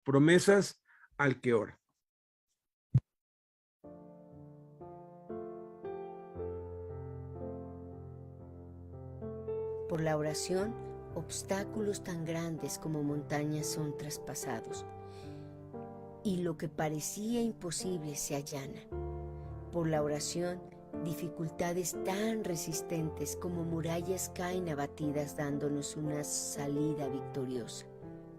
Promesas al que ora. Por la oración, obstáculos tan grandes como montañas son traspasados, y lo que parecía imposible se allana. Por la oración, dificultades tan resistentes como murallas caen abatidas dándonos una salida victoriosa.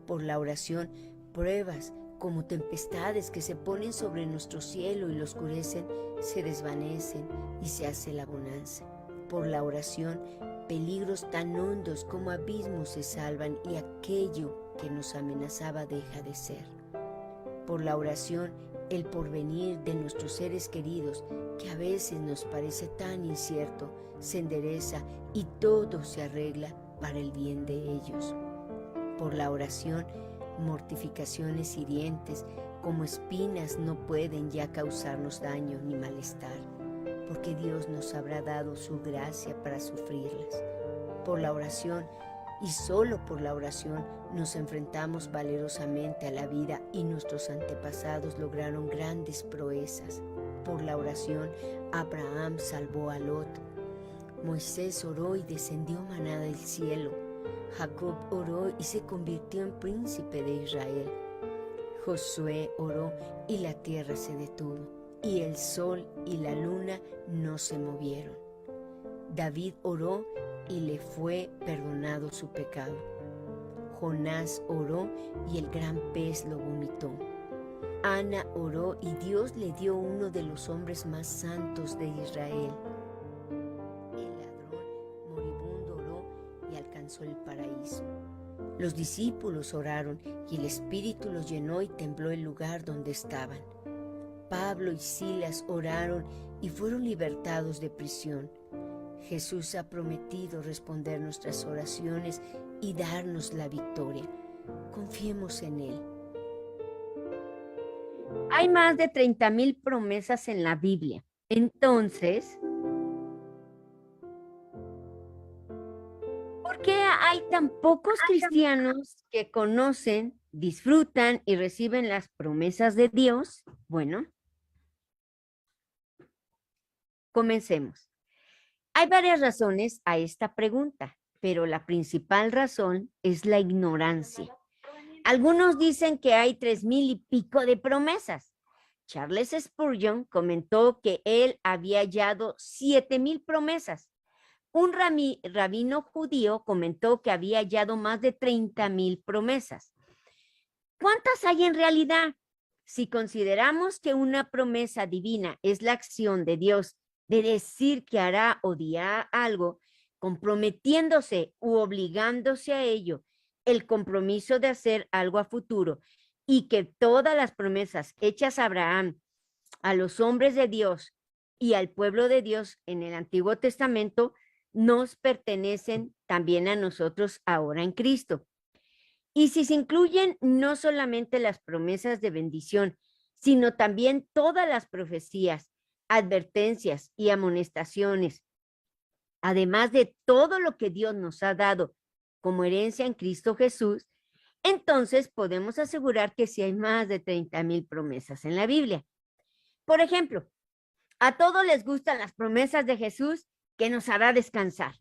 Por la oración, pruebas como tempestades que se ponen sobre nuestro cielo y lo oscurecen, se desvanecen y se hace la bonanza. Por la oración, peligros tan hondos como abismos se salvan y aquello que nos amenazaba deja de ser. Por la oración, el porvenir de nuestros seres queridos, que a veces nos parece tan incierto, se endereza y todo se arregla para el bien de ellos. Por la oración, mortificaciones hirientes como espinas no pueden ya causarnos daño ni malestar, porque Dios nos habrá dado su gracia para sufrirlas. Por la oración, y solo por la oración, nos enfrentamos valerosamente a la vida y nuestros antepasados lograron grandes proezas. Por la oración, Abraham salvó a Lot. Moisés oró y descendió maná del cielo. Jacob oró y se convirtió en príncipe de Israel. Josué oró y la tierra se detuvo, y el sol y la luna no se movieron. David oró y le fue perdonado su pecado. Jonás oró y el gran pez lo vomitó. Ana oró y Dios le dio uno de los hombres más santos de Israel. El ladrón moribundo oró y alcanzó el paraíso. Los discípulos oraron y el Espíritu los llenó y tembló el lugar donde estaban. Pablo y Silas oraron y fueron libertados de prisión. Jesús ha prometido responder nuestras oraciones y darnos la victoria. Confiemos en Él. Hay más de 30,000 promesas en la Biblia. Entonces, ¿por qué hay tan pocos cristianos que conocen, disfrutan y reciben las promesas de Dios? Bueno, comencemos. Hay varias razones a esta pregunta, pero la principal razón es la ignorancia. Algunos dicen que hay 3,000 y pico de promesas. Charles Spurgeon comentó que él había hallado 7,000 promesas. Un rabino judío comentó que había hallado más de 30,000 promesas. ¿Cuántas hay en realidad? Si consideramos que una promesa divina es la acción de Dios de decir que hará o dirá algo, comprometiéndose u obligándose a ello, el compromiso de hacer algo a futuro, y que todas las promesas hechas a Abraham, a los hombres de Dios y al pueblo de Dios en el Antiguo Testamento nos pertenecen también a nosotros ahora en Cristo. Y si se incluyen no solamente las promesas de bendición, sino también todas las profecías, advertencias y amonestaciones, además de todo lo que Dios nos ha dado como herencia en Cristo Jesús, entonces podemos asegurar que sí hay más de 30,000 promesas en la Biblia. Por ejemplo, a todos les gustan las promesas de Jesús que nos hará descansar,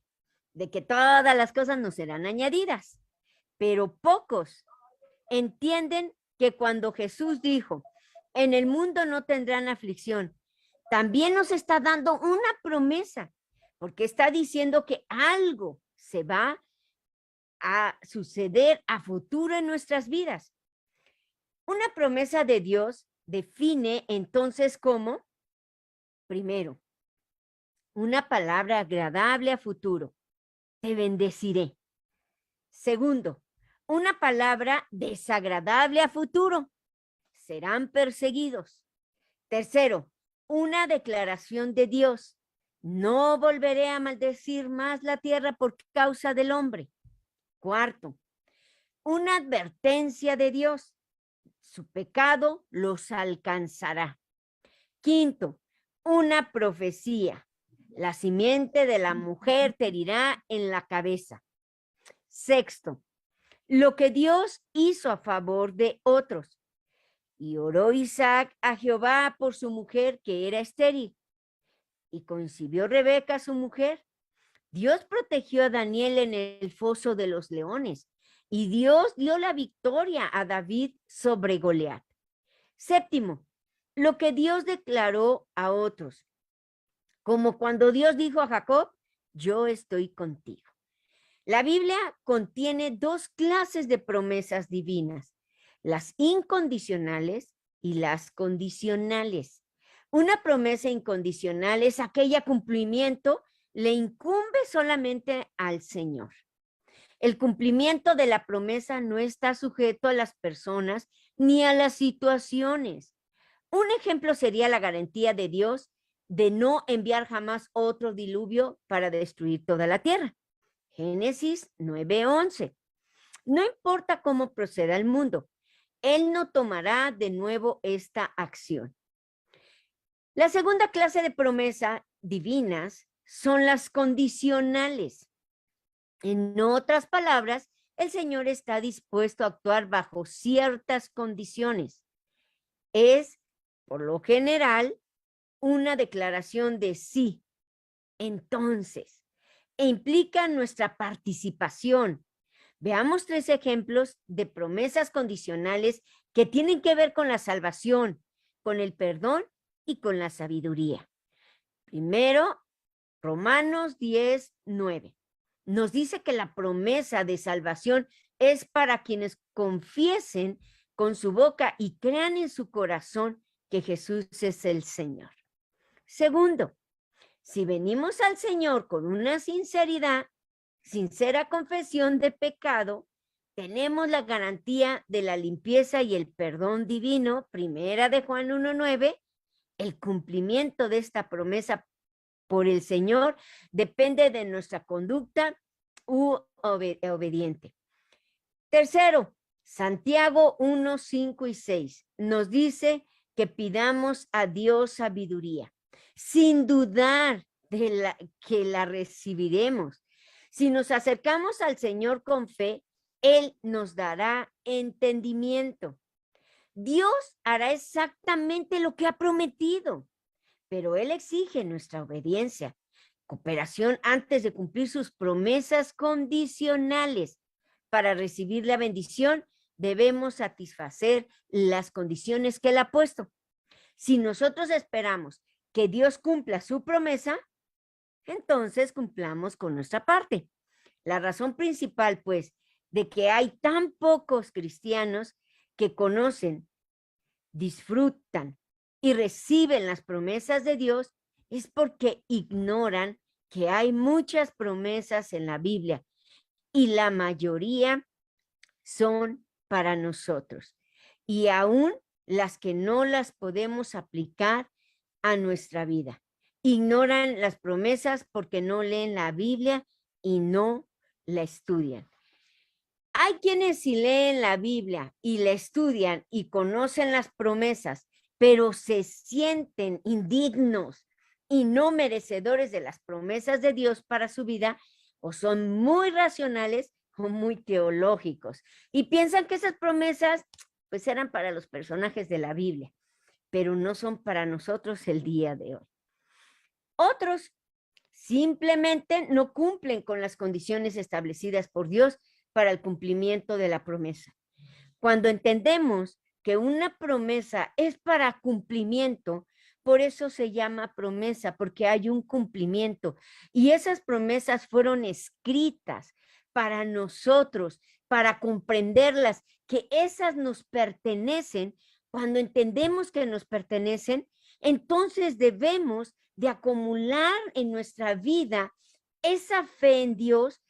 de que todas las cosas nos serán añadidas, pero pocos entienden que cuando Jesús dijo, en el mundo no tendrán aflicción, también nos está dando una promesa, porque está diciendo que algo se va a suceder a futuro en nuestras vidas. Una promesa de Dios define entonces como, primero, una palabra agradable a futuro, te bendeciré. Segundo, una palabra desagradable a futuro, serán perseguidos. Tercero, una declaración de Dios, no volveré a maldecir más la tierra por causa del hombre. Cuarto, una advertencia de Dios, su pecado los alcanzará. Quinto, una profecía, la simiente de la mujer te herirá en la cabeza. Sexto, lo que Dios hizo a favor de otros. Y oró Isaac a Jehová por su mujer, que era estéril. Y concibió Rebeca, su mujer. Dios protegió a Daniel en el foso de los leones. Y Dios dio la victoria a David sobre Goliat. Séptimo, lo que Dios declaró a otros. Como cuando Dios dijo a Jacob, yo estoy contigo. La Biblia contiene dos clases de promesas divinas, las incondicionales y las condicionales. Una promesa incondicional es aquella cumplimiento le incumbe solamente al Señor. El cumplimiento de la promesa no está sujeto a las personas ni a las situaciones. Un ejemplo sería la garantía de Dios de no enviar jamás otro diluvio para destruir toda la tierra. Génesis 9:11. No importa cómo proceda el mundo, Él no tomará de nuevo esta acción. La segunda clase de promesas divinas son las condicionales. En otras palabras, el Señor está dispuesto a actuar bajo ciertas condiciones. Es, por lo general, una declaración de sí. Entonces, e implica nuestra participación. Veamos 3 ejemplos de promesas condicionales que tienen que ver con la salvación, con el perdón y con la sabiduría. Primero, Romanos 10:9. Nos dice que la promesa de salvación es para quienes confiesen con su boca y crean en su corazón que Jesús es el Señor. Segundo, si venimos al Señor con una sincera confesión de pecado, tenemos la garantía de la limpieza y el perdón divino, primera de Juan 1:9. El cumplimiento de esta promesa por el Señor depende de nuestra conducta obediente. Tercero, Santiago 1:5 y 6 nos dice que pidamos a Dios sabiduría, sin dudar que la recibiremos. Si nos acercamos al Señor con fe, Él nos dará entendimiento. Dios hará exactamente lo que ha prometido, pero Él exige nuestra obediencia, cooperación antes de cumplir sus promesas condicionales. Para recibir la bendición, debemos satisfacer las condiciones que Él ha puesto. Si nosotros esperamos que Dios cumpla su promesa, entonces cumplamos con nuestra parte. La razón principal, pues, de que hay tan pocos cristianos que conocen, disfrutan y reciben las promesas de Dios es porque ignoran que hay muchas promesas en la Biblia y la mayoría son para nosotros. Y aún las que no las podemos aplicar a nuestra vida. Ignoran las promesas porque no leen la Biblia y no la estudian. Hay quienes sí leen la Biblia y la estudian y conocen las promesas, pero se sienten indignos y no merecedores de las promesas de Dios para su vida, o son muy racionales o muy teológicos y piensan que esas promesas pues eran para los personajes de la Biblia, pero no son para nosotros el día de hoy. Otros simplemente no cumplen con las condiciones establecidas por Dios para el cumplimiento de la promesa. Cuando entendemos que una promesa es para cumplimiento, por eso se llama promesa, porque hay un cumplimiento. Y esas promesas fueron escritas para nosotros, para comprenderlas, que esas nos pertenecen. Cuando entendemos que nos pertenecen, entonces debemos de acumular en nuestra vida esa fe en Dios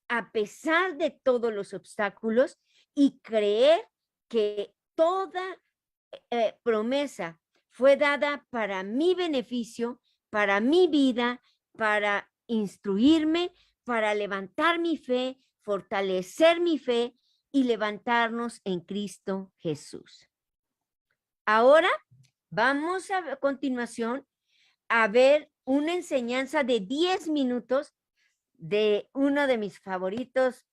a pesar de todos los obstáculos y creer que toda promesa fue dada para mi beneficio, para mi vida, para instruirme, para levantar mi fe, fortalecer mi fe y levantarnos en Cristo Jesús. Ahora vamos a continuación a ver una enseñanza de 10 minutos de uno de mis favoritos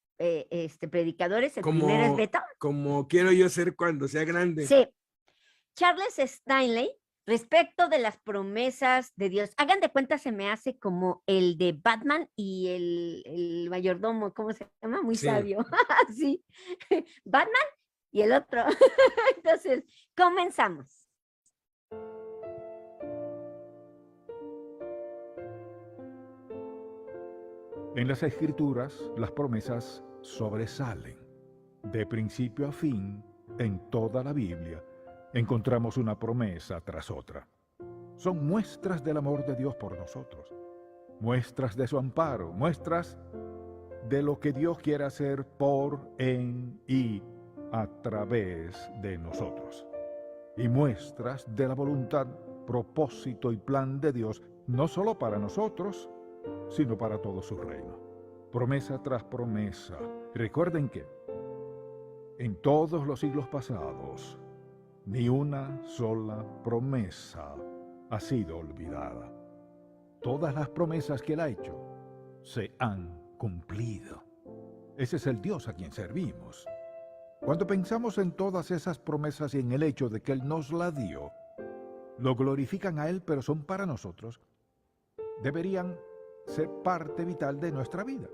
predicadores. El primero es Beto. Como quiero yo ser cuando sea grande. Sí. Charles Stanley, respecto de las promesas de Dios, hagan de cuenta, se me hace como el de Batman y el mayordomo, ¿cómo se llama? Muy Sí. sabio. Sí. Batman y el otro. Entonces, comenzamos. En las Escrituras, las promesas sobresalen. De principio a fin, en toda la Biblia, encontramos una promesa tras otra. Son muestras del amor de Dios por nosotros, muestras de su amparo, muestras de lo que Dios quiere hacer por, en y a través de nosotros. Y muestras de la voluntad, propósito y plan de Dios, no solo para nosotros, sino para todo su reino. Promesa tras promesa. Recuerden que en todos los siglos pasados, ni una sola promesa ha sido olvidada. Todas las promesas que Él ha hecho se han cumplido. Ese es el Dios a quien servimos. Cuando pensamos en todas esas promesas y en el hecho de que Él nos la dio, lo glorifican a Él, pero son para nosotros. Deberían ser parte vital de nuestra vida.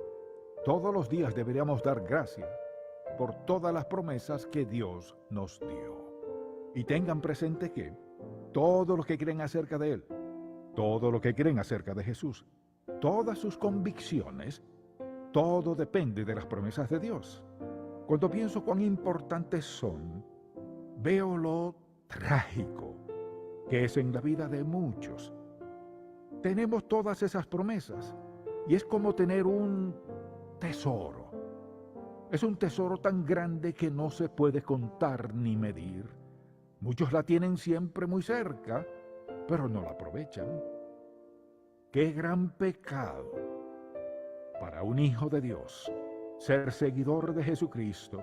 Todos los días deberíamos dar gracias por todas las promesas que Dios nos dio. Y tengan presente que todo lo que creen acerca de Él, todo lo que creen acerca de Jesús, todas sus convicciones, todo depende de las promesas de Dios. Cuando pienso cuán importantes son, veo lo trágico que es en la vida de muchos. Tenemos todas esas promesas y es como tener un tesoro. Es un tesoro tan grande que no se puede contar ni medir. Muchos la tienen siempre muy cerca, pero no la aprovechan. ¡Qué gran pecado para un hijo de Dios ser seguidor de Jesucristo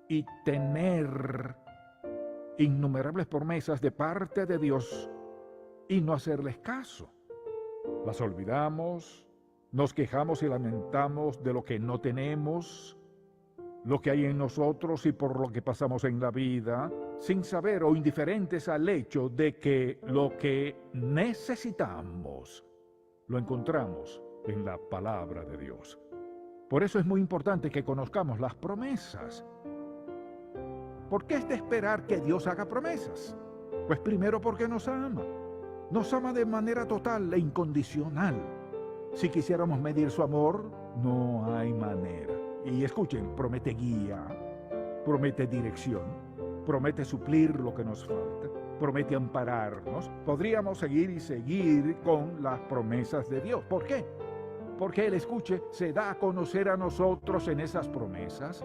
y tener innumerables promesas de parte de Dios y no hacerles caso! Las olvidamos, nos quejamos y lamentamos de lo que no tenemos, lo que hay en nosotros y por lo que pasamos en la vida, sin saber o indiferentes al hecho de que lo que necesitamos lo encontramos en la palabra de Dios. Por eso es muy importante que conozcamos las promesas. ¿Por qué es de esperar que Dios haga promesas? Pues primero porque nos ama. Nos ama de manera total e incondicional. Si quisiéramos medir su amor, no hay manera. Y escuchen, promete guía, promete dirección, promete suplir lo que nos falta, promete ampararnos. Podríamos seguir y seguir con las promesas de Dios. ¿Por qué? Porque Él, escuche, se da a conocer a nosotros en esas promesas.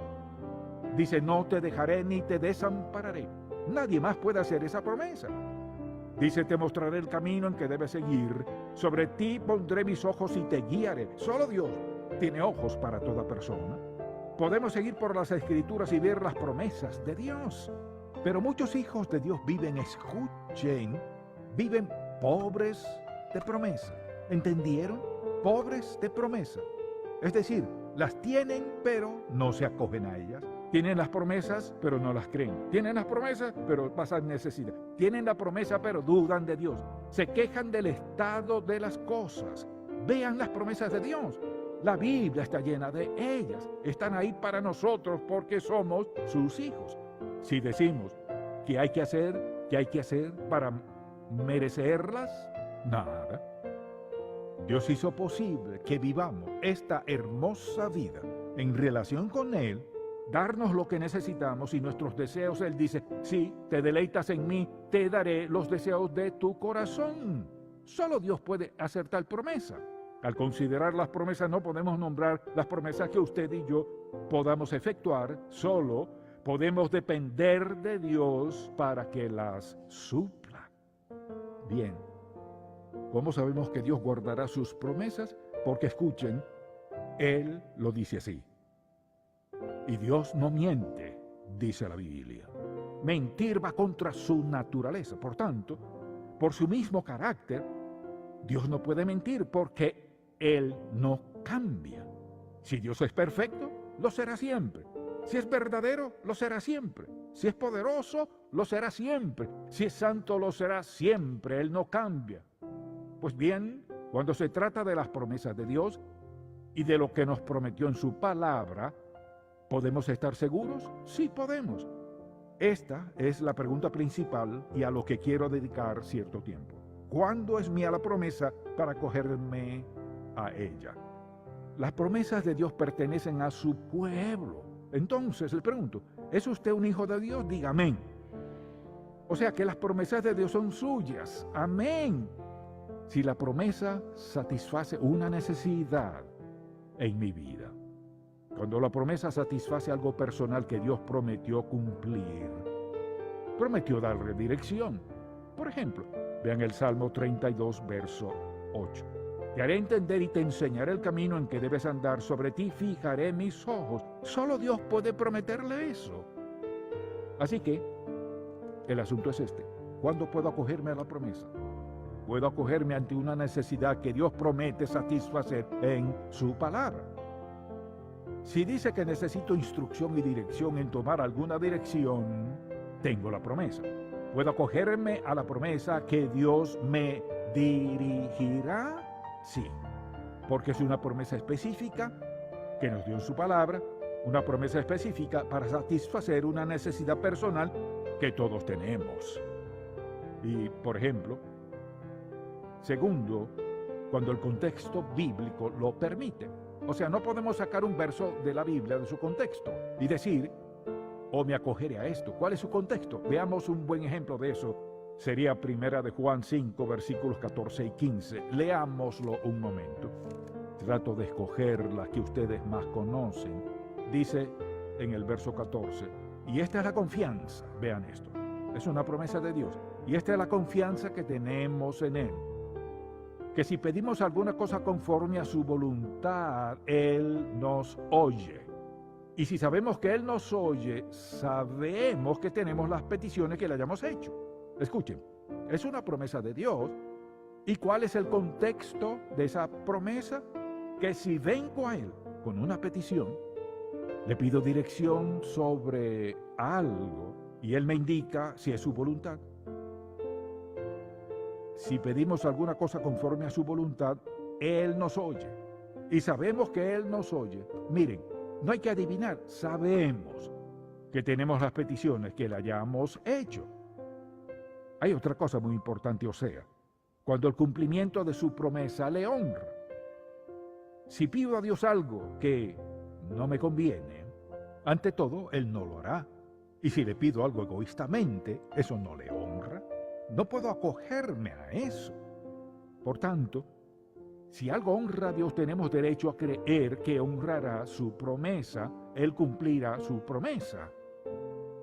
Dice, no te dejaré ni te desampararé. Nadie más puede hacer esa promesa. Dice, te mostraré el camino en que debes seguir. Sobre ti pondré mis ojos y te guiaré. Solo Dios tiene ojos para toda persona. Podemos seguir por las Escrituras y ver las promesas de Dios. Pero muchos hijos de Dios viven, escuchen, viven pobres de promesa. ¿Entendieron? Pobres de promesa. Es decir, las tienen, pero no se acogen a ellas. Tienen las promesas, pero no las creen. Tienen las promesas, pero pasan necesidad. Tienen la promesa, pero dudan de Dios. Se quejan del estado de las cosas. Vean las promesas de Dios. La Biblia está llena de ellas. Están ahí para nosotros porque somos sus hijos. Si decimos que hay que hacer para merecerlas, nada. Dios hizo posible que vivamos esta hermosa vida en relación con Él, darnos lo que necesitamos y nuestros deseos. Él dice, si te deleitas en mí, te daré los deseos de tu corazón. Solo Dios puede hacer tal promesa. Al considerar las promesas, no podemos nombrar las promesas que usted y yo podamos efectuar. Solo podemos depender de Dios para que las supla. Bien, ¿cómo sabemos que Dios guardará sus promesas? Porque escuchen, Él lo dice así. Y Dios no miente, dice la Biblia. Mentir va contra su naturaleza. Por tanto, por su mismo carácter, Dios no puede mentir porque Él no cambia. Si Dios es perfecto, lo será siempre. Si es verdadero, lo será siempre. Si es poderoso, lo será siempre. Si es santo, lo será siempre. Él no cambia. Pues bien, cuando se trata de las promesas de Dios y de lo que nos prometió en su palabra, ¿podemos estar seguros? Sí, podemos. Esta es la pregunta principal y a lo que quiero dedicar cierto tiempo. ¿Cuándo es mía la promesa para acogerme a ella? Las promesas de Dios pertenecen a su pueblo. Entonces le pregunto, ¿es usted un hijo de Dios? Diga amén. O sea que las promesas de Dios son suyas. Amén. Si la promesa satisface una necesidad en mi vida, cuando la promesa satisface algo personal que Dios prometió cumplir, prometió darle dirección. Por ejemplo, vean el Salmo 32, verso 8. Te haré entender y te enseñaré el camino en que debes andar. Sobre ti fijaré mis ojos. Solo Dios puede prometerle eso. Así que, el asunto es este. ¿Cuándo puedo acogerme a la promesa? Puedo acogerme ante una necesidad que Dios promete satisfacer en su palabra. Si dice que necesito instrucción y dirección en tomar alguna dirección, tengo la promesa. Puedo acogerme a la promesa que Dios me dirigirá. Sí, porque es una promesa específica que nos dio en su palabra, una promesa específica para satisfacer una necesidad personal que todos tenemos. Y, por ejemplo, segundo, cuando el contexto bíblico lo permite. O sea, no podemos sacar un verso de la Biblia de su contexto y decir, me acogeré a esto. ¿Cuál es su contexto? Veamos un buen ejemplo de eso. Sería Primera de Juan 5, versículos 14 y 15. Leámoslo un momento. Trato de escoger las que ustedes más conocen. Dice en el verso 14, y esta es la confianza. Vean esto. Es una promesa de Dios. Y esta es la confianza que tenemos en Él. Que si pedimos alguna cosa conforme a su voluntad, Él nos oye. Y si sabemos que Él nos oye, sabemos que tenemos las peticiones que le hayamos hecho. Escuchen, es una promesa de Dios. ¿Y cuál es el contexto de esa promesa? Que si vengo a Él con una petición, le pido dirección sobre algo y Él me indica si es su voluntad. Si pedimos alguna cosa conforme a su voluntad, Él nos oye. Y sabemos que Él nos oye. Miren, no hay que adivinar, sabemos que tenemos las peticiones que le hayamos hecho. Hay otra cosa muy importante, o sea, cuando el cumplimiento de su promesa le honra. Si pido a Dios algo que no me conviene, ante todo, Él no lo hará. Y si le pido algo egoístamente, eso no le honra. No puedo acogerme a eso. Por tanto, si algo honra a Dios, tenemos derecho a creer que honrará su promesa. Él cumplirá su promesa.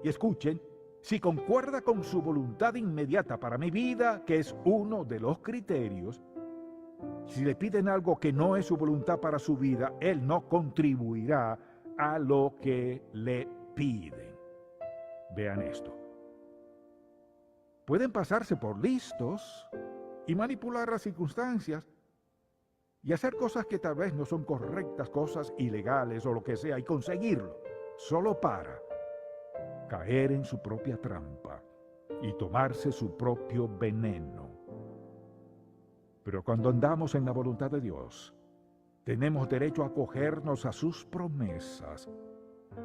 Y escuchen, si concuerda con su voluntad inmediata para mi vida, que es uno de los criterios, si le piden algo que no es su voluntad para su vida, Él no contribuirá a lo que le piden. Vean esto. Pueden pasarse por listos y manipular las circunstancias y hacer cosas que tal vez no son correctas, cosas ilegales o lo que sea, y conseguirlo, solo para caer en su propia trampa y tomarse su propio veneno. Pero cuando andamos en la voluntad de Dios, tenemos derecho a acogernos a sus promesas,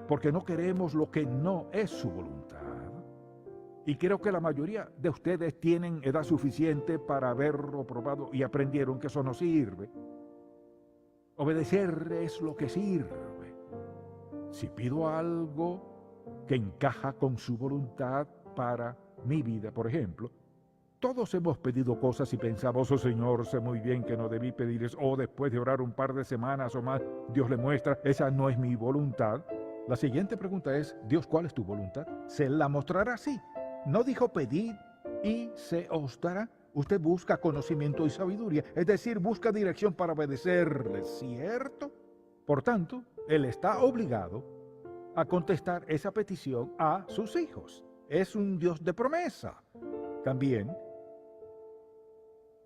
porque no queremos lo que no es su voluntad. Y creo que la mayoría de ustedes tienen edad suficiente para haberlo probado y aprendieron que eso no sirve. Obedecer es lo que sirve. Si pido algo que encaja con su voluntad para mi vida, por ejemplo, todos hemos pedido cosas y pensamos, Señor, sé muy bien que no debí pedir eso, o después de orar un par de semanas o más, Dios le muestra, esa no es mi voluntad. La siguiente pregunta es, Dios, ¿cuál es tu voluntad? Se la mostrará así. No dijo pedid y se os dará. Usted busca conocimiento y sabiduría, es decir, busca dirección para obedecerle, ¿cierto? Por tanto, Él está obligado a contestar esa petición a sus hijos. Es un Dios de promesa. También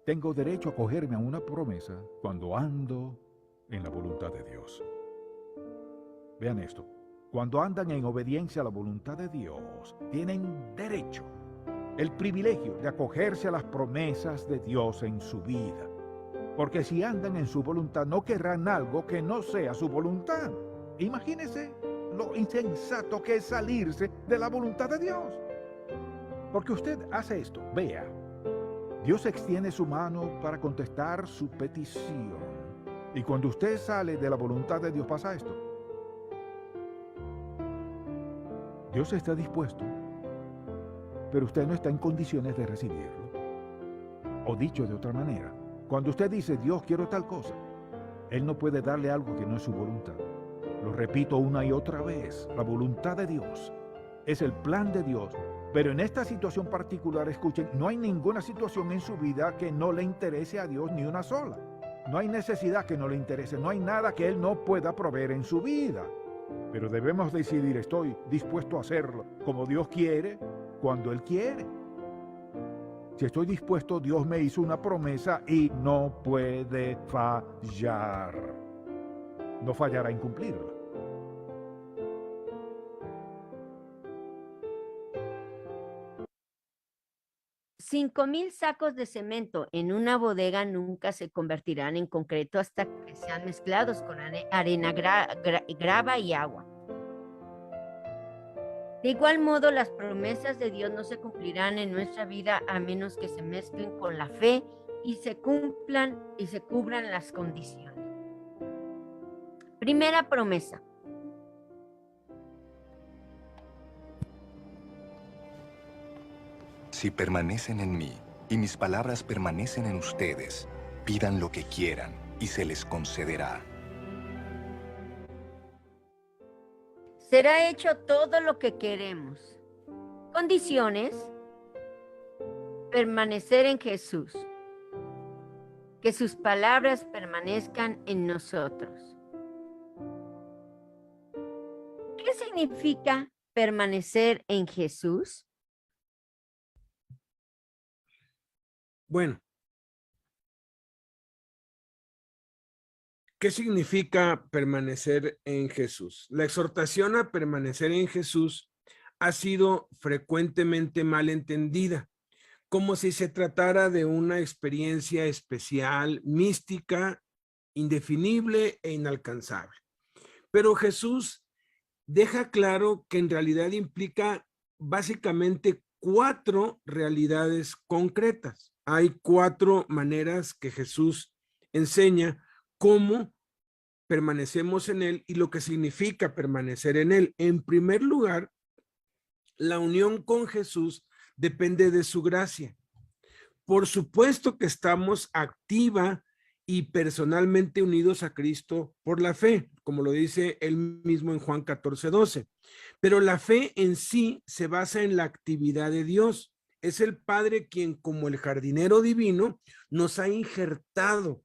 tengo derecho a acogerme a una promesa cuando ando en la voluntad de Dios. Vean esto. Cuando andan en obediencia a la voluntad de Dios, tienen derecho, el privilegio de acogerse a las promesas de Dios en su vida. Porque si andan en su voluntad, no querrán algo que no sea su voluntad. Imagínense lo insensato que es salirse de la voluntad de Dios. Porque usted hace esto, vea. Dios extiende su mano para contestar su petición. Y cuando usted sale de la voluntad de Dios, pasa esto. Dios está dispuesto, pero usted no está en condiciones de recibirlo. O dicho de otra manera, cuando usted dice, Dios, quiero tal cosa, Él no puede darle algo que no es su voluntad. Lo repito una y otra vez, la voluntad de Dios es el plan de Dios. Pero en esta situación particular, escuchen, no hay ninguna situación en su vida que no le interese a Dios, ni una sola. No hay necesidad que no le interese, no hay nada que Él no pueda proveer en su vida. Pero debemos decidir, estoy dispuesto a hacerlo como Dios quiere, cuando Él quiere. Si estoy dispuesto, Dios me hizo una promesa y no puede fallar. No fallará en cumplirla. 5,000 sacos de cemento en una bodega nunca se convertirán en concreto hasta que sean mezclados con arena, grava y agua. De igual modo, las promesas de Dios no se cumplirán en nuestra vida a menos que se mezclen con la fe y se cumplan y se cubran las condiciones. Primera promesa. Si permanecen en mí y mis palabras permanecen en ustedes, pidan lo que quieran y se les concederá. Será hecho todo lo que queremos. Condiciones: permanecer en Jesús. Que sus palabras permanezcan en nosotros. ¿Qué significa permanecer en Jesús? Bueno, ¿qué significa permanecer en Jesús? La exhortación a permanecer en Jesús ha sido frecuentemente mal entendida, como si se tratara de una experiencia especial, mística, indefinible e inalcanzable. Pero Jesús deja claro que en realidad implica básicamente 4 realidades concretas. Hay 4 maneras que Jesús enseña cómo permanecemos en Él y lo que significa permanecer en Él. En primer lugar, la unión con Jesús depende de su gracia. Por supuesto que estamos activa y personalmente unidos a Cristo por la fe, como lo dice él mismo en Juan 14:12. Pero la fe en sí se basa en la actividad de Dios. Es el Padre quien, como el jardinero divino, nos ha injertado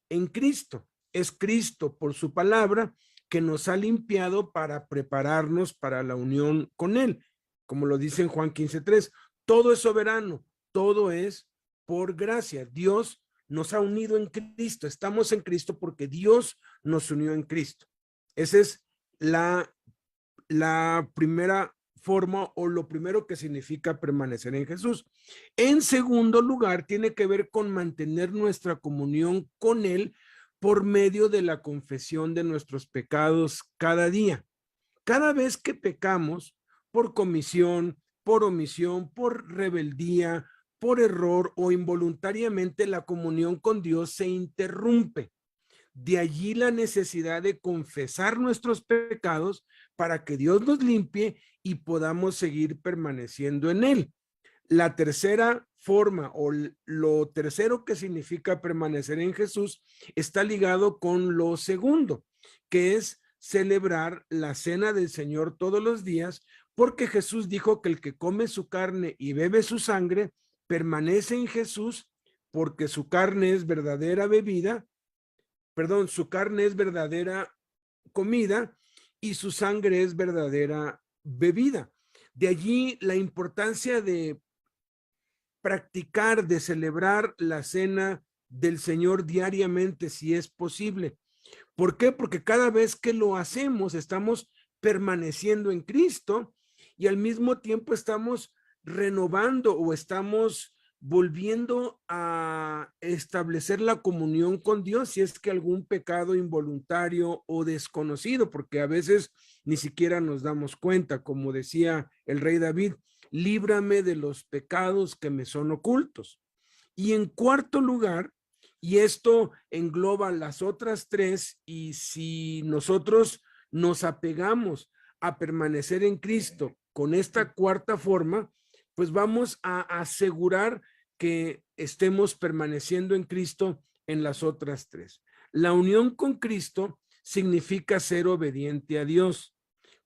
en Cristo. Es Cristo, por su palabra, que nos ha limpiado para prepararnos para la unión con Él. Como lo dice en Juan 15:3, todo es soberano, todo es por gracia. Dios nos ha unido en Cristo. Estamos en Cristo porque Dios nos unió en Cristo. Esa es la primera forma o lo primero que significa permanecer en Jesús. En segundo lugar, tiene que ver con mantener nuestra comunión con Él por medio de la confesión de nuestros pecados cada día. Cada vez que pecamos por comisión, por omisión, por rebeldía, por error o involuntariamente, la comunión con Dios se interrumpe. De allí la necesidad de confesar nuestros pecados para que Dios nos limpie y podamos seguir permaneciendo en Él. La tercera forma o lo tercero que significa permanecer en Jesús está ligado con lo segundo, que es celebrar la cena del Señor todos los días, porque Jesús dijo que el que come su carne y bebe su sangre permanece en Jesús, porque su carne es verdadera su carne es verdadera comida y su sangre es verdadera bebida. De allí la importancia de practicar, de celebrar la cena del Señor diariamente, si es posible. ¿Por qué? Porque cada vez que lo hacemos estamos permaneciendo en Cristo y al mismo tiempo estamos renovando o estamos volviendo a establecer la comunión con Dios si es que algún pecado involuntario o desconocido, porque a veces ni siquiera nos damos cuenta, como decía el rey David, líbrame de los pecados que me son ocultos. Y en cuarto lugar, y esto engloba las otras tres, y si nosotros nos apegamos a permanecer en Cristo con esta cuarta forma, pues vamos a asegurar que estemos permaneciendo en Cristo en las otras tres. La unión con Cristo significa ser obediente a Dios.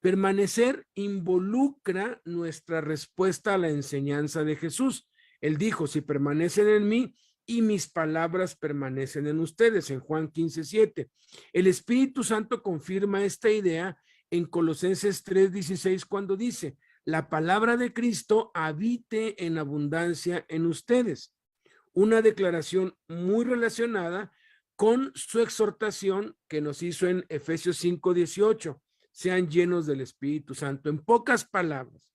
Permanecer involucra nuestra respuesta a la enseñanza de Jesús. Él dijo, si permanecen en mí y mis palabras permanecen en ustedes, en Juan 15:7. El Espíritu Santo confirma esta idea en Colosenses 3:16 cuando dice, la palabra de Cristo habite en abundancia en ustedes. Una declaración muy relacionada con su exhortación que nos hizo en Efesios 5:18. Sean llenos del Espíritu Santo. En pocas palabras,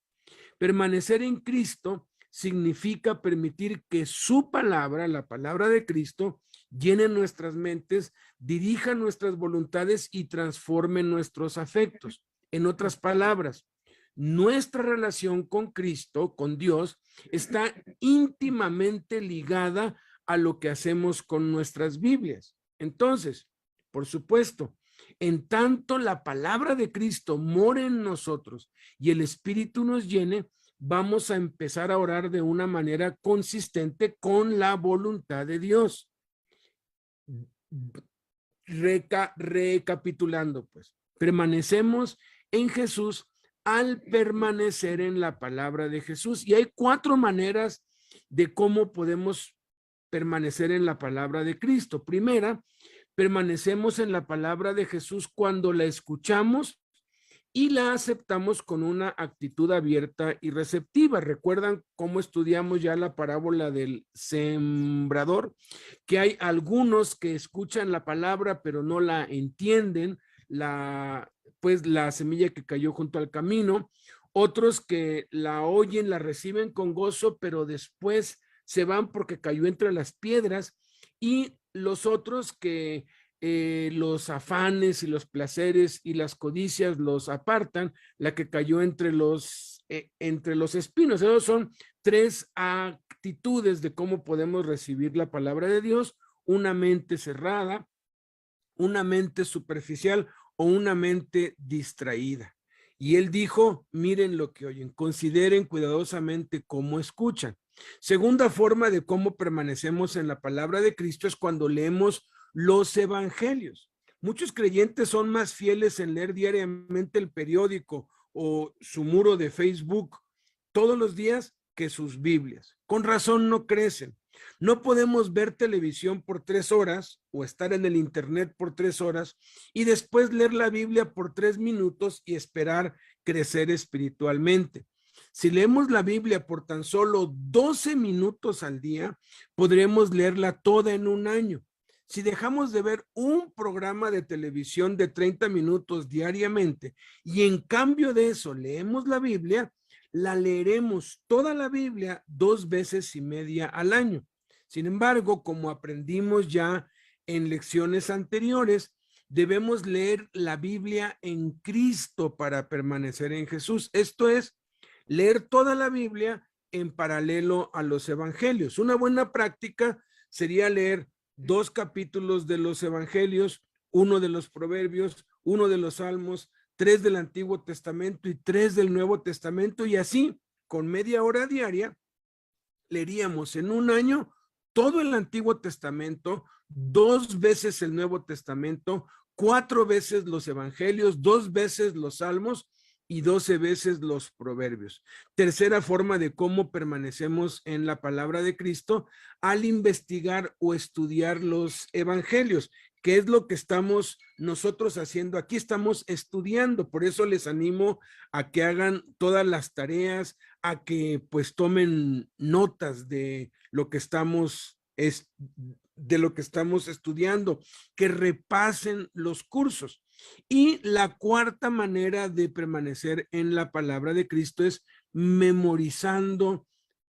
permanecer en Cristo significa permitir que su palabra, la palabra de Cristo, llene nuestras mentes, dirija nuestras voluntades y transforme nuestros afectos. En otras palabras, nuestra relación con Cristo, con Dios, está íntimamente ligada a lo que hacemos con nuestras Biblias. Entonces, por supuesto, en tanto la palabra de Cristo more en nosotros y el Espíritu nos llene, vamos a empezar a orar de una manera consistente con la voluntad de Dios. Recapitulando, pues, permanecemos en Jesús al permanecer en la palabra de Jesús. Y hay cuatro maneras de cómo podemos permanecer en la palabra de Cristo. Primera, permanecemos en la palabra de Jesús cuando la escuchamos y la aceptamos con una actitud abierta y receptiva. ¿Recuerdan cómo estudiamos ya la parábola del sembrador? Que hay algunos que escuchan la palabra pero no la entienden, pues la semilla que cayó junto al camino, otros que la oyen, la reciben con gozo, pero después se van porque cayó entre las piedras, y los otros que los afanes y los placeres y las codicias los apartan, la que cayó entre los espinos. Esos son tres actitudes de cómo podemos recibir la palabra de Dios: una mente cerrada, una mente superficial o una mente distraída. Y él dijo, miren lo que oyen, consideren cuidadosamente cómo escuchan. Segunda forma de cómo permanecemos en la palabra de Cristo es cuando leemos los evangelios. Muchos creyentes son más fieles en leer diariamente el periódico o su muro de Facebook todos los días que sus Biblias. Con razón no crecen. No podemos ver televisión por 3 horas o estar en el internet por 3 horas y después leer la Biblia por 3 minutos y esperar crecer espiritualmente. Si leemos la Biblia por tan solo 12 minutos al día, podremos leerla toda en un año. Si dejamos de ver un programa de televisión de 30 minutos diariamente y en cambio de eso leemos la Biblia, la leeremos toda la Biblia 2 veces y media al año. Sin embargo, como aprendimos ya en lecciones anteriores, debemos leer la Biblia en Cristo para permanecer en Jesús. Esto es, leer toda la Biblia en paralelo a los evangelios. Una buena práctica sería leer 2 capítulos de los evangelios, 1 de los proverbios, 1 de los salmos, 3 del Antiguo Testamento y 3 del Nuevo Testamento, y así con media hora diaria leeríamos en un año todo el Antiguo Testamento, 2 veces el Nuevo Testamento, 4 veces los evangelios, 2 veces los salmos y 12 veces los proverbios. Tercera forma de cómo permanecemos en la palabra de Cristo: al investigar o estudiar los evangelios. ¿Qué es lo que estamos nosotros haciendo? Aquí estamos estudiando, por eso les animo a que hagan todas las tareas, a que pues tomen notas de lo que estamos de lo que estamos estudiando, que repasen los cursos. Y la cuarta manera de permanecer en la palabra de Cristo es memorizando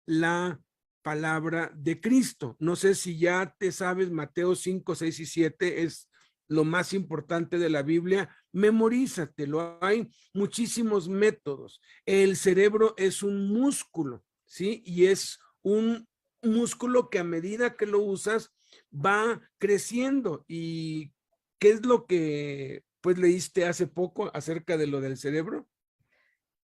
la palabra de Cristo. No sé si ya te sabes Mateo 5, 6 y 7, es lo más importante de la Biblia. Memorízatelo. Hay muchísimos métodos. El cerebro es un músculo, ¿sí? Y es un músculo que a medida que lo usas va creciendo. ¿Y qué es lo que pues leíste hace poco acerca de lo del cerebro?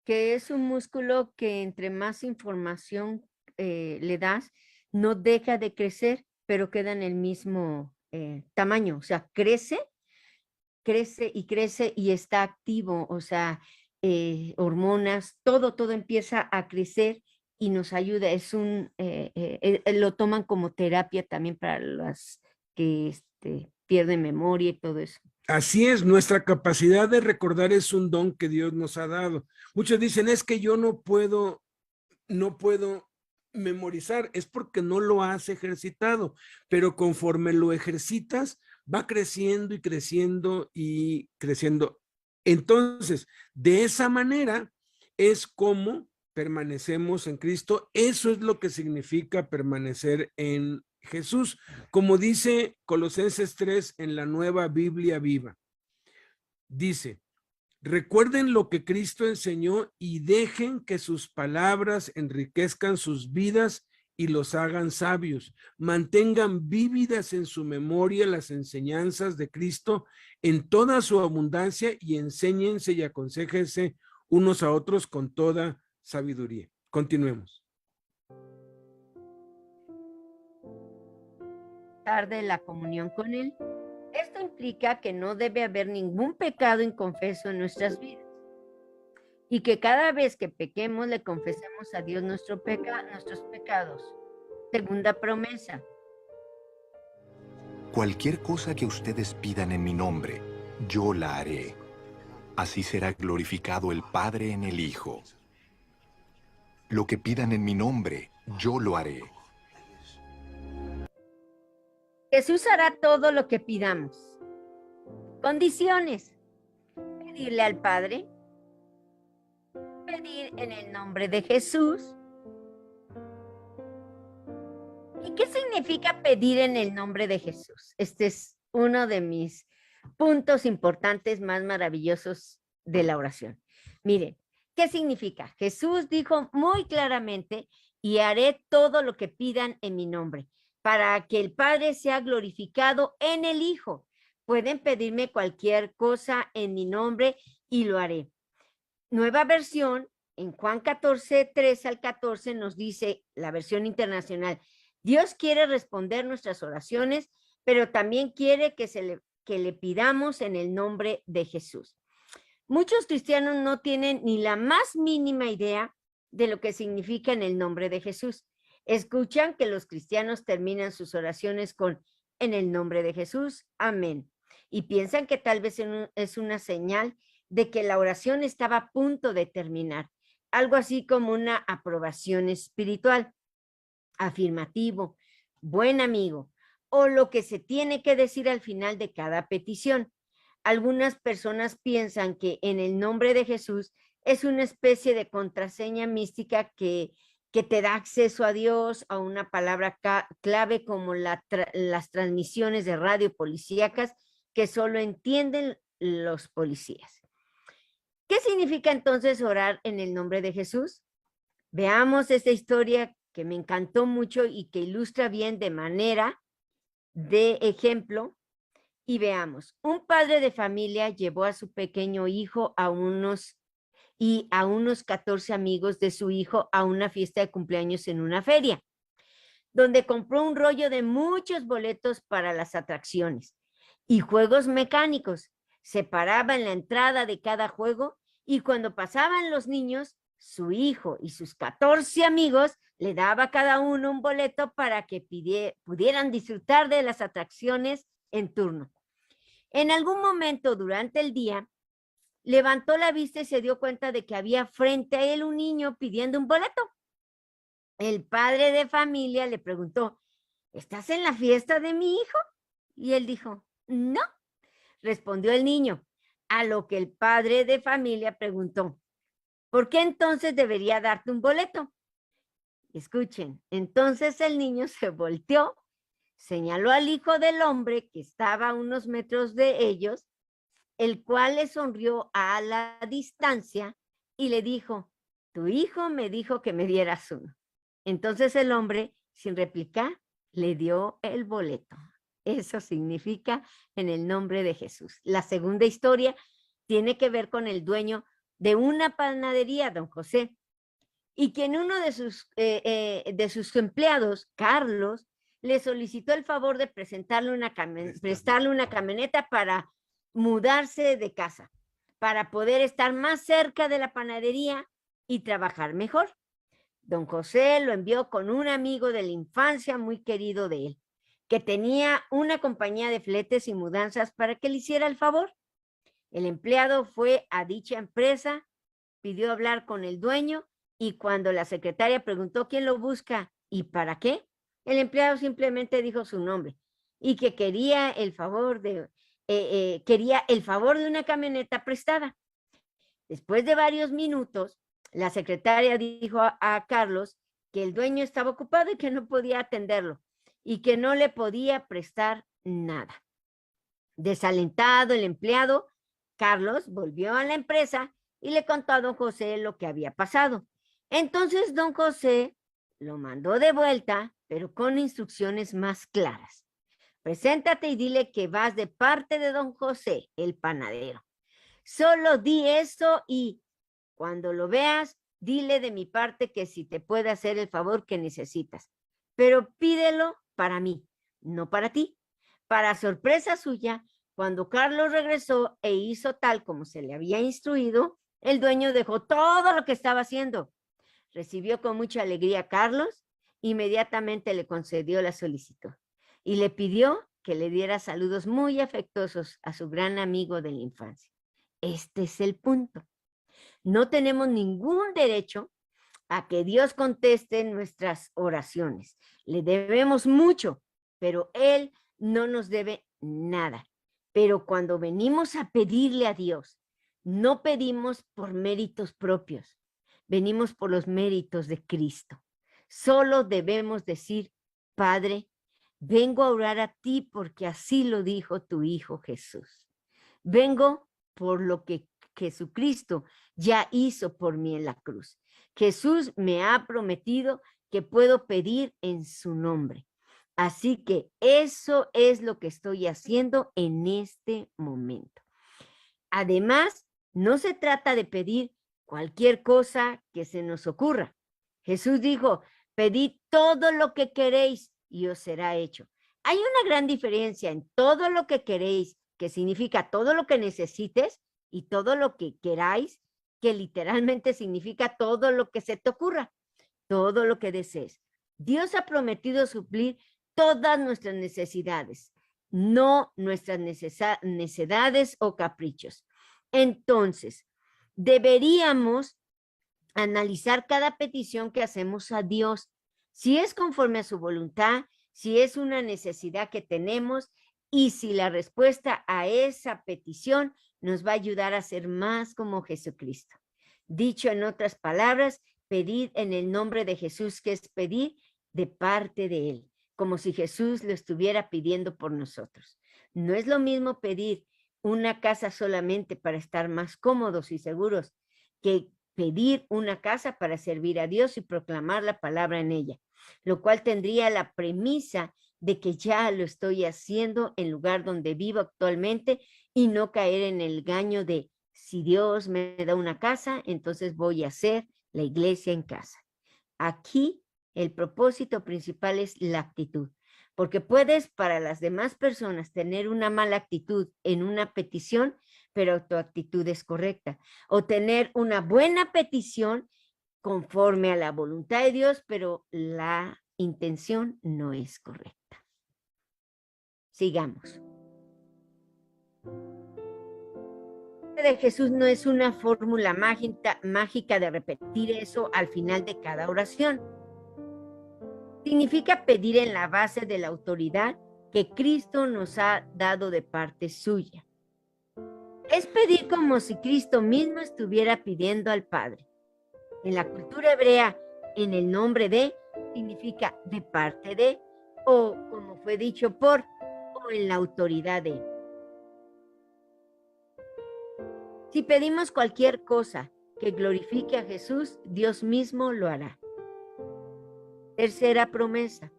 Que es un músculo que entre más información le das, no deja de crecer, pero queda en el mismo tamaño. O sea, crece y está activo. O sea, hormonas, todo empieza a crecer y nos ayuda. Lo toman como terapia también para las que pierden memoria y todo eso. Así es, nuestra capacidad de recordar es un don que Dios nos ha dado. Muchos dicen, es que yo no puedo memorizar, es porque no lo has ejercitado, pero conforme lo ejercitas, va creciendo y creciendo y creciendo. Entonces, de esa manera es como permanecemos en Cristo. Eso es lo que significa permanecer en Jesús, como dice Colosenses 3 en la Nueva Biblia Viva. Dice, recuerden lo que Cristo enseñó y dejen que sus palabras enriquezcan sus vidas y los hagan sabios. Mantengan vívidas en su memoria las enseñanzas de Cristo en toda su abundancia y enséñense y aconséjense unos a otros con toda sabiduría. Continuemos. Tarde la comunión con Él. Esto implica que no debe haber ningún pecado inconfeso en nuestras vidas y que cada vez que pequemos le confesemos a Dios nuestros pecados. Segunda promesa. Cualquier cosa que ustedes pidan en mi nombre, yo la haré. Así será glorificado el Padre en el Hijo. Lo que pidan en mi nombre, yo lo haré. Jesús hará todo lo que pidamos. Condiciones. Pedirle al Padre. Pedir en el nombre de Jesús. ¿Y qué significa pedir en el nombre de Jesús? Este es uno de mis puntos importantes más maravillosos de la oración. Miren, ¿qué significa? Jesús dijo muy claramente, y haré todo lo que pidan en mi nombre, para que el Padre sea glorificado en el Hijo. Pueden pedirme cualquier cosa en mi nombre y lo haré. Nueva versión, en Juan 14, 3 al 14 nos dice, la versión internacional, Dios quiere responder nuestras oraciones, pero también quiere que le pidamos en el nombre de Jesús. Muchos cristianos no tienen ni la más mínima idea de lo que significa en el nombre de Jesús. Escuchan que los cristianos terminan sus oraciones con en el nombre de Jesús, amén. Y piensan que tal vez es una señal de que la oración estaba a punto de terminar. Algo así como una aprobación espiritual, afirmativo, buen amigo, o lo que se tiene que decir al final de cada petición. Algunas personas piensan que en el nombre de Jesús es una especie de contraseña mística que te da acceso a Dios, a una palabra clave como las transmisiones de radio policíacas que solo entienden los policías. ¿Qué significa entonces orar en el nombre de Jesús? Veamos esta historia que me encantó mucho y que ilustra bien de manera de ejemplo. Y veamos, un padre de familia llevó a su pequeño hijo a unos 14 amigos de su hijo a una fiesta de cumpleaños en una feria, donde compró un rollo de muchos boletos para las atracciones y juegos mecánicos. Se paraba en la entrada de cada juego y cuando pasaban los niños, su hijo y sus 14 amigos le daba a cada uno un boleto para que pudieran disfrutar de las atracciones en turno. En algún momento durante el día, levantó la vista y se dio cuenta de que había frente a él un niño pidiendo un boleto. El padre de familia le preguntó, ¿estás en la fiesta de mi hijo? Y él dijo, no, respondió el niño, a lo que el padre de familia preguntó, ¿por qué entonces debería darte un boleto? Escuchen, entonces el niño se volteó, señaló al hijo del hombre que estaba a unos metros de ellos, el cual le sonrió a la distancia y le dijo, tu hijo me dijo que me dieras uno. Entonces el hombre, sin replicar, le dio el boleto. Eso significa en el nombre de Jesús. La segunda historia tiene que ver con el dueño de una panadería, don José, y quien uno de sus empleados, Carlos, le solicitó el favor de prestarle una camioneta para mudarse de casa, para poder estar más cerca de la panadería y trabajar mejor. Don José lo envió con un amigo de la infancia muy querido de él, que tenía una compañía de fletes y mudanzas para que le hiciera el favor. El empleado fue a dicha empresa, pidió hablar con el dueño y cuando la secretaria preguntó quién lo busca y para qué, el empleado simplemente dijo su nombre y que quería el favor de una camioneta prestada. Después de varios minutos, la secretaria dijo a Carlos que el dueño estaba ocupado y que no podía atenderlo y que no le podía prestar nada. Desalentado el empleado, Carlos volvió a la empresa y le contó a don José lo que había pasado. Entonces don José lo mandó de vuelta, pero con instrucciones más claras. Preséntate y dile que vas de parte de don José, el panadero. Solo di eso y cuando lo veas, dile de mi parte que si te puede hacer el favor que necesitas. Pero pídelo para mí, no para ti. Para sorpresa suya, cuando Carlos regresó e hizo tal como se le había instruido, el dueño dejó todo lo que estaba haciendo. Recibió con mucha alegría a Carlos, inmediatamente le concedió la solicitud y le pidió que le diera saludos muy afectuosos a su gran amigo de la infancia. Este es el punto. No tenemos ningún derecho a que Dios conteste nuestras oraciones. Le debemos mucho, pero Él no nos debe nada. Pero cuando venimos a pedirle a Dios, no pedimos por méritos propios, venimos por los méritos de Cristo. Solo debemos decir, Padre, vengo a orar a ti porque así lo dijo tu Hijo Jesús. Vengo por lo que Jesucristo ya hizo por mí en la cruz. Jesús me ha prometido que puedo pedir en su nombre. Así que eso es lo que estoy haciendo en este momento. Además, no se trata de pedir cualquier cosa que se nos ocurra. Jesús dijo, pedid todo lo que queréis y os será hecho. Hay una gran diferencia en todo lo que queréis, que significa todo lo que necesites, y todo lo que queráis, que literalmente significa todo lo que se te ocurra, todo lo que desees. Dios ha prometido suplir todas nuestras necesidades, no nuestras necedades o caprichos. Entonces, deberíamos analizar cada petición que hacemos a Dios, si es conforme a su voluntad, si es una necesidad que tenemos y si la respuesta a esa petición nos va a ayudar a ser más como Jesucristo. Dicho en otras palabras, pedid en el nombre de Jesús, que es pedir de parte de Él, como si Jesús lo estuviera pidiendo por nosotros. No es lo mismo pedir una casa solamente para estar más cómodos y seguros que pedir una casa para servir a Dios y proclamar la palabra en ella, lo cual tendría la premisa de que ya lo estoy haciendo en el lugar donde vivo actualmente y no caer en el engaño de si Dios me da una casa, entonces voy a hacer la iglesia en casa. Aquí el propósito principal es la actitud, porque puedes para las demás personas tener una mala actitud en una petición, pero tu actitud es correcta, o tener una buena petición conforme a la voluntad de Dios, pero la intención no es correcta. Sigamos. De Jesús no es una fórmula mágica de repetir eso al final de cada oración, Significa pedir en la base de la autoridad que Cristo nos ha dado de parte suya. Es pedir como si Cristo mismo estuviera pidiendo al Padre. En la cultura hebrea, en el nombre de significa de parte de, o como fue dicho por, o en la autoridad de. Si pedimos cualquier cosa que glorifique a Jesús, Dios mismo lo hará. Tercera promesa.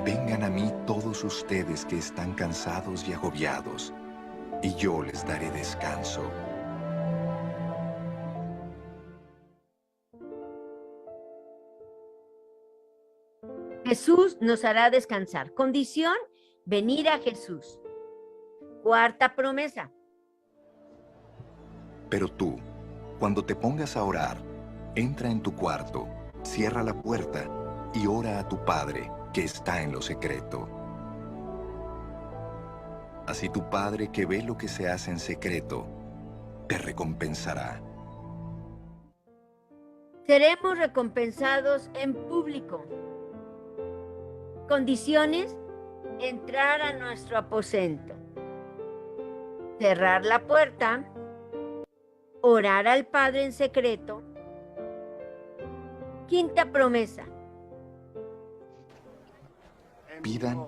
Vengan a mí todos ustedes que están cansados y agobiados, y yo les daré descanso. Jesús nos hará descansar. Condición, venir a Jesús. Cuarta promesa. Pero tú, cuando te pongas a orar, entra en tu cuarto, cierra la puerta y ora a tu Padre que está en lo secreto. Así tu Padre que ve lo que se hace en secreto, te recompensará. Seremos recompensados en público. Condiciones, entrar a nuestro aposento, cerrar la puerta, orar al Padre en secreto. Quinta promesa. Pidan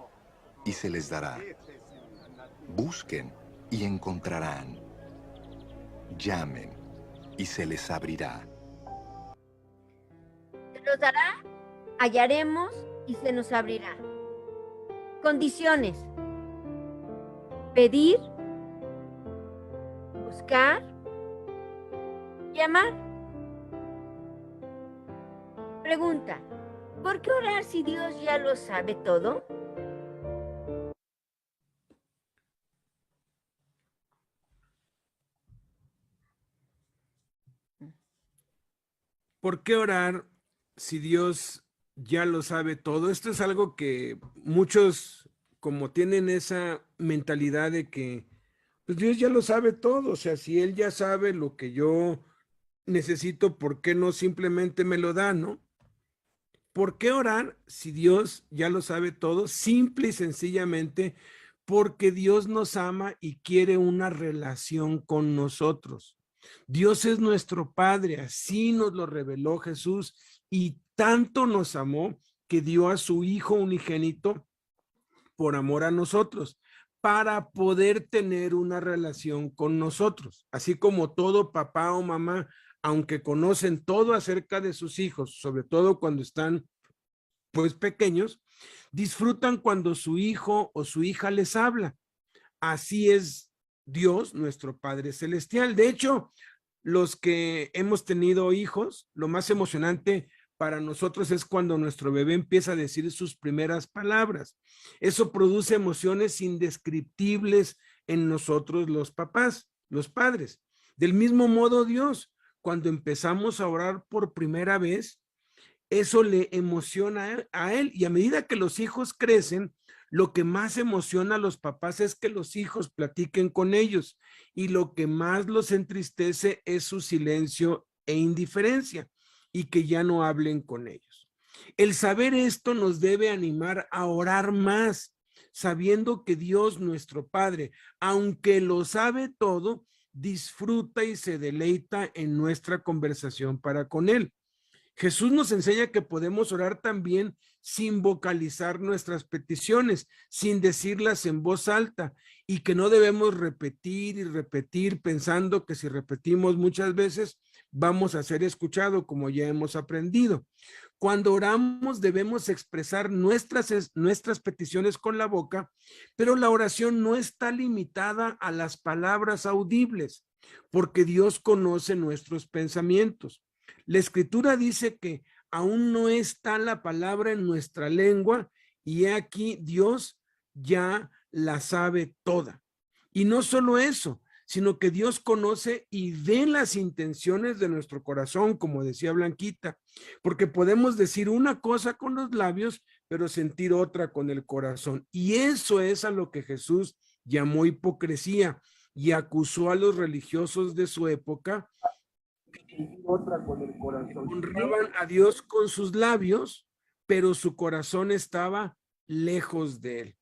y se les dará. Busquen y encontrarán. Llamen y se les abrirá. Se nos dará, hallaremos y se nos abrirá. Condiciones. Pedir, buscar, llamar. Pregunta. ¿Por qué orar si Dios ya lo sabe todo? ¿Por qué orar si Dios ya lo sabe todo? Esto es algo que muchos, como tienen esa mentalidad de que pues Dios ya lo sabe todo, o sea, si Él ya sabe lo que yo necesito, ¿por qué no simplemente me lo da, no? ¿Por qué orar si Dios ya lo sabe todo? Simple y sencillamente porque Dios nos ama y quiere una relación con nosotros. Dios es nuestro Padre, así nos lo reveló Jesús, y tanto nos amó que dio a su Hijo unigénito por amor a nosotros, para poder tener una relación con nosotros. Así como todo papá o mamá, aunque conocen todo acerca de sus hijos, sobre todo cuando están pues pequeños, disfrutan cuando su hijo o su hija les habla. Así es Dios, nuestro Padre Celestial. De hecho, los que hemos tenido hijos, lo más emocionante para nosotros es cuando nuestro bebé empieza a decir sus primeras palabras. Eso produce emociones indescriptibles en nosotros los papás, los padres. Del mismo modo Dios, cuando empezamos a orar por primera vez, eso le emociona a él, y a medida que los hijos crecen, lo que más emociona a los papás es que los hijos platiquen con ellos, y lo que más los entristece es su silencio e indiferencia, y que ya no hablen con ellos. El saber esto nos debe animar a orar más, sabiendo que Dios, nuestro Padre, aunque lo sabe todo, disfruta y se deleita en nuestra conversación para con Él. Jesús nos enseña que podemos orar también sin vocalizar nuestras peticiones, sin decirlas en voz alta, y que no debemos repetir y repetir pensando que si repetimos muchas veces vamos a ser escuchados, como ya hemos aprendido. Cuando oramos debemos expresar nuestras peticiones con la boca, pero la oración no está limitada a las palabras audibles, porque Dios conoce nuestros pensamientos. La Escritura dice que aún no está la palabra en nuestra lengua, y he aquí Dios ya la sabe toda. Y no solo eso, sino que Dios conoce y ve las intenciones de nuestro corazón, como decía Blanquita, porque podemos decir una cosa con los labios, pero sentir otra con el corazón. Y eso es a lo que Jesús llamó hipocresía y acusó a los religiosos de su época. Otra con el corazón. Honraban a Dios con sus labios, pero su corazón estaba lejos de él.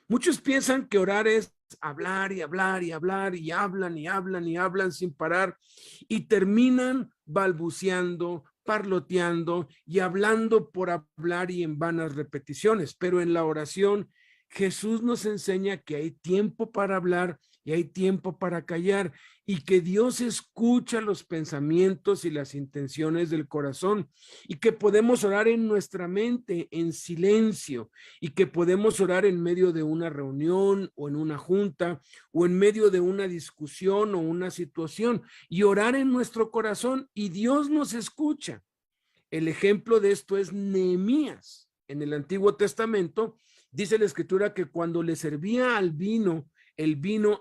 Muchos piensan que orar es hablar y hablar y hablar y hablan y hablan y hablan sin parar y terminan balbuceando, parloteando y hablando por hablar y en vanas repeticiones. Pero en la oración Jesús nos enseña que hay tiempo para hablar y hay tiempo para callar y que Dios escucha los pensamientos y las intenciones del corazón y que podemos orar en nuestra mente en silencio y que podemos orar en medio de una reunión o en una junta o en medio de una discusión o una situación y orar en nuestro corazón y Dios nos escucha. El ejemplo de esto es Nehemías. En el Antiguo Testamento dice la Escritura que cuando le servía el vino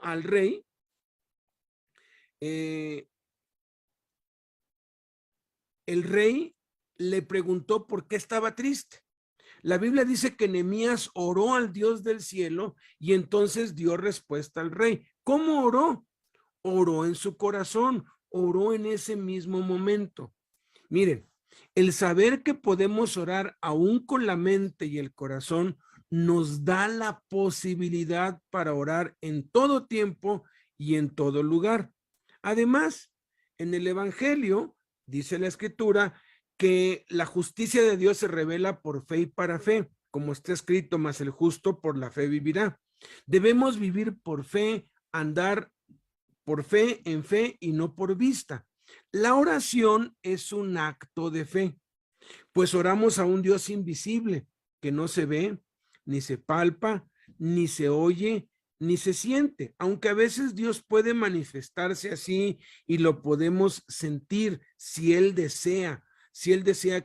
al rey, el rey le preguntó por qué estaba triste. La Biblia dice que Nehemías oró al Dios del cielo y entonces dio respuesta al rey. ¿Cómo oró? Oró en su corazón, oró en ese mismo momento. Miren, el saber que podemos orar aún con la mente y el corazón nos da la posibilidad para orar en todo tiempo y en todo lugar. Además, en el Evangelio, dice la Escritura, que la justicia de Dios se revela por fe y para fe, como está escrito, mas el justo por la fe vivirá. Debemos vivir por fe, andar por fe en fe y no por vista. La oración es un acto de fe, pues oramos a un Dios invisible que no se ve, ni se palpa, ni se oye, ni se siente, aunque a veces Dios puede manifestarse así y lo podemos sentir si Él desea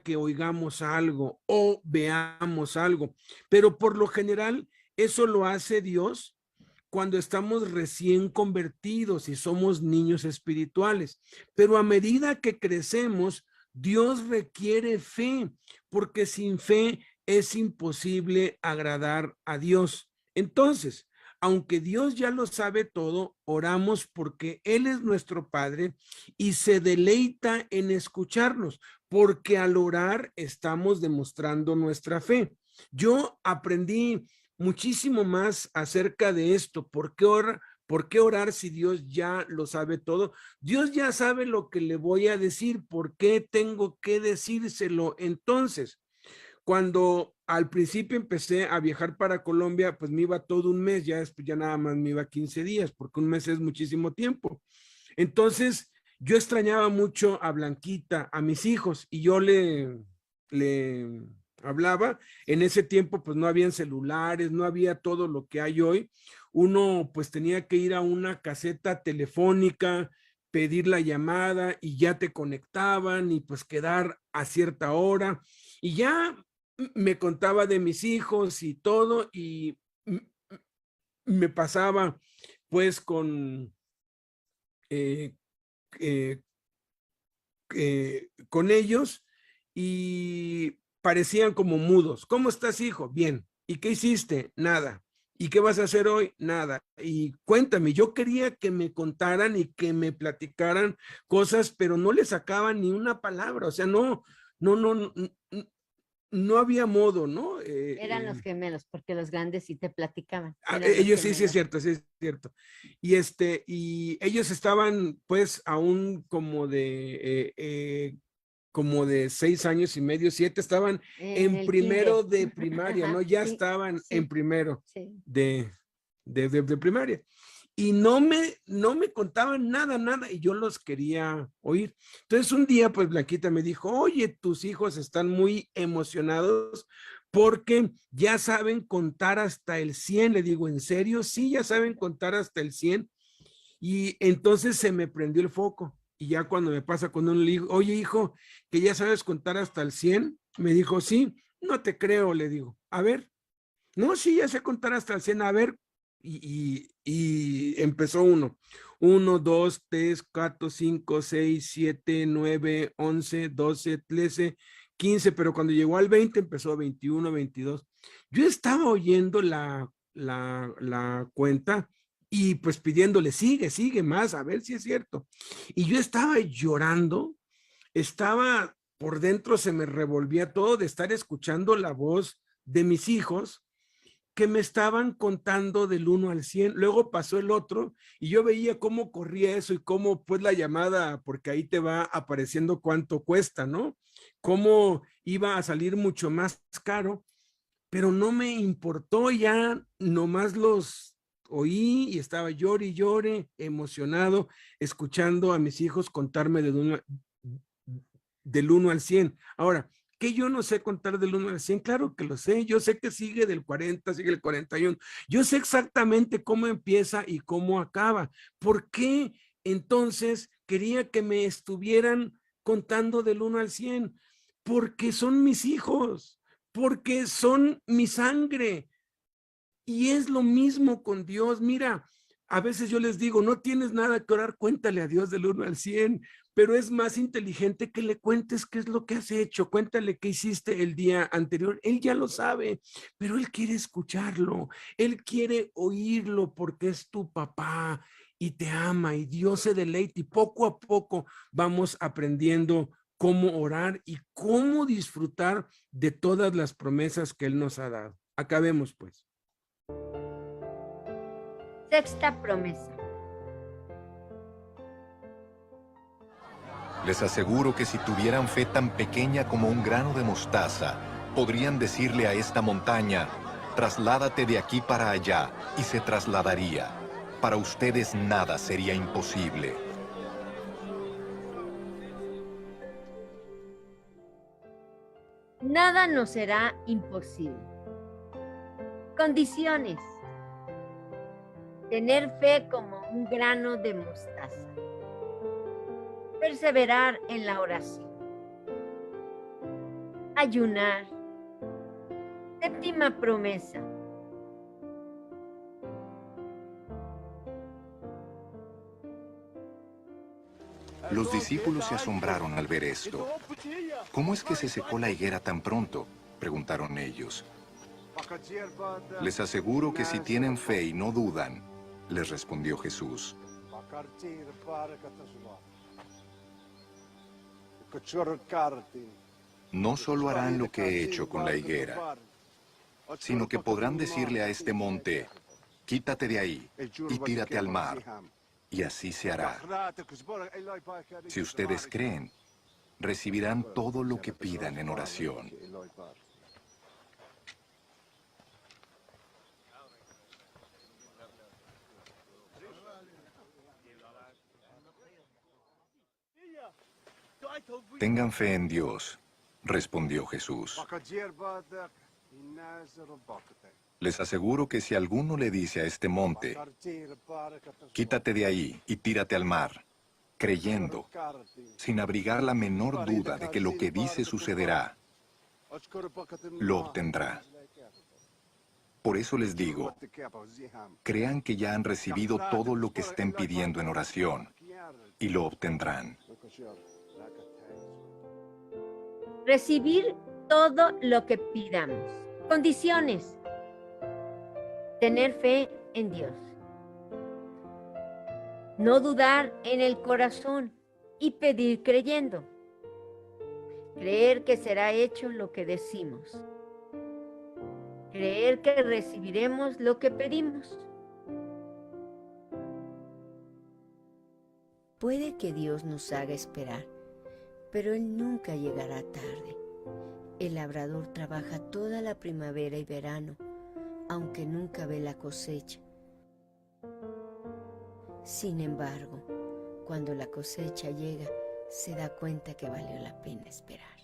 que oigamos algo o veamos algo, pero por lo general eso lo hace Dios cuando estamos recién convertidos y somos niños espirituales, pero a medida que crecemos, Dios requiere fe, porque sin fe es imposible agradar a Dios. Entonces, aunque Dios ya lo sabe todo, oramos porque Él es nuestro Padre y se deleita en escucharnos, porque al orar estamos demostrando nuestra fe. Yo aprendí muchísimo más acerca de esto. ¿Por qué orar si Dios ya lo sabe todo? Dios ya sabe lo que le voy a decir. ¿Por qué tengo que decírselo? Entonces, cuando al principio empecé a viajar para Colombia, pues me iba todo un mes, ya después ya nada más me iba 15 días, porque un mes es muchísimo tiempo. Entonces, yo extrañaba mucho a Blanquita, a mis hijos, y yo le hablaba. En ese tiempo pues no habían celulares, no había todo lo que hay hoy. Uno pues tenía que ir a una caseta telefónica, pedir la llamada y ya te conectaban y pues quedar a cierta hora y ya me contaba de mis hijos y todo y me pasaba pues con ellos y parecían como mudos. ¿Cómo estás, hijo? Bien. ¿Y qué hiciste? Nada. ¿Y qué vas a hacer hoy? Nada. Y cuéntame, yo quería que me contaran y que me platicaran cosas, pero no les sacaban ni una palabra. O sea, no había modo, ¿no? Eran los gemelos, porque los grandes sí te platicaban. Ellos sí es cierto, sí es cierto. Y y ellos estaban pues aún como de 6 años y medio, 7, estaban en primero de primaria, ¿no? Ya sí, estaban en primero de primaria. Y no me contaban nada, y yo los quería oír. Entonces un día, pues Blanquita me dijo, oye, tus hijos están muy emocionados porque ya saben contar hasta el 100. Le digo, ¿en serio? Sí, ya saben contar hasta el 100. Y entonces se me prendió el foco. Y ya cuando me pasa con un hijo, oye, hijo, que ya sabes contar hasta el 100, me dijo, sí, no te creo, le digo, a ver, no, sí, ya sé contar hasta el 100, a ver, y empezó 1, 2, 3, 4, 5, 6, 7, 9, 11, 12, 13, 15, pero cuando llegó al 20 empezó 21, 22. Yo estaba oyendo la cuenta y pues pidiéndole, sigue más, a ver si es cierto. Y yo estaba llorando, estaba por dentro, se me revolvía todo de estar escuchando la voz de mis hijos que me estaban contando del 1 al 100. Luego pasó el otro y yo veía cómo corría eso y cómo pues la llamada, porque ahí te va apareciendo cuánto cuesta, ¿no? Cómo iba a salir mucho más caro, pero no me importó, ya nomás los oí y estaba llore y llore, emocionado, escuchando a mis hijos contarme del 1 al 100. Ahora, que yo no sé contar del 1 al 100, claro que lo sé, yo sé que sigue del 40, sigue el 41, yo sé exactamente cómo empieza y cómo acaba. ¿Por qué entonces quería que me estuvieran contando del 1 al 100? Porque son mis hijos, porque son mi sangre. Y es lo mismo con Dios. Mira, a veces yo les digo, no tienes nada que orar, cuéntale a Dios del 1 al 100, pero es más inteligente que le cuentes qué es lo que has hecho, cuéntale qué hiciste el día anterior. Él ya lo sabe, pero él quiere escucharlo, él quiere oírlo porque es tu papá y te ama y Dios se deleita y poco a poco vamos aprendiendo cómo orar y cómo disfrutar de todas las promesas que él nos ha dado. Acabemos pues. Sexta promesa. Les aseguro que si tuvieran fe tan pequeña como un grano de mostaza, podrían decirle a esta montaña, trasládate de aquí para allá, y se trasladaría. Para ustedes nada sería imposible. Nada nos será imposible. Condiciones. Tener fe como un grano de mostaza. Perseverar en la oración. Ayunar. Séptima promesa. Los discípulos se asombraron al ver esto. ¿Cómo es que se secó la higuera tan pronto?, preguntaron ellos. Les aseguro que si tienen fe y no dudan, les respondió Jesús, no solo harán lo que he hecho con la higuera, sino que podrán decirle a este monte, quítate de ahí y tírate al mar, y así se hará. Si ustedes creen, recibirán todo lo que pidan en oración. Tengan fe en Dios, respondió Jesús. Les aseguro que si alguno le dice a este monte, quítate de ahí y tírate al mar, creyendo, sin abrigar la menor duda de que lo que dice sucederá, lo obtendrá. Por eso les digo, crean que ya han recibido todo lo que estén pidiendo en oración, y lo obtendrán. Recibir todo lo que pidamos. Condiciones. Tener fe en Dios. No dudar en el corazón y pedir creyendo. Creer que será hecho lo que decimos. Creer que recibiremos lo que pedimos. Puede que Dios nos haga esperar, pero Él nunca llegará tarde. El labrador trabaja toda la primavera y verano, aunque nunca ve la cosecha. Sin embargo, cuando la cosecha llega, se da cuenta que valió la pena esperar.